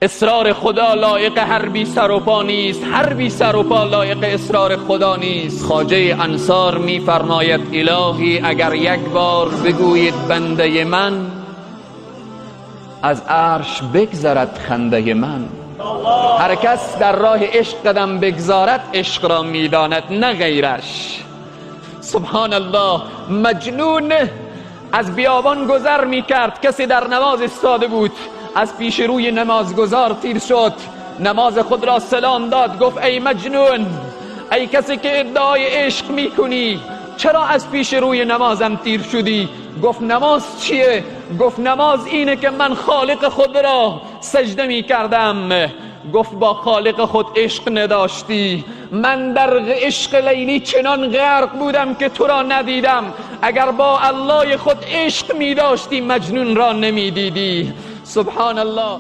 اصرار خدا لایق هر بی سر و پا نیست، هر بی سر و پا لایق اصرار خدا نیست. خواجه انصار می فرماید الهی اگر یک بار بگویید بنده من، از عرش بگذرد خنده من. هر کس در راه عشق قدم بگذارد عشق را میداند نه غیرش. سبحان الله. مجنون از بیابان گذر میکرد، کسی در نماز ایستاده بود، از پیش روی نمازگزار تیر شد، نماز خود را سلام داد، گفت ای مجنون، ای کسی که ادعای عشق میکنی، چرا از پیش روی نمازم تیر شدی؟ گفت نماز چیه؟ گفت نماز اینه که من خالق خود را سجده می کردم. گفت با خالق خود عشق نداشتی. من در عشق لیلی چنان غرق بودم که تو را ندیدم. اگر با الله خود عشق می داشتی مجنون را نمی دیدی. سبحان الله.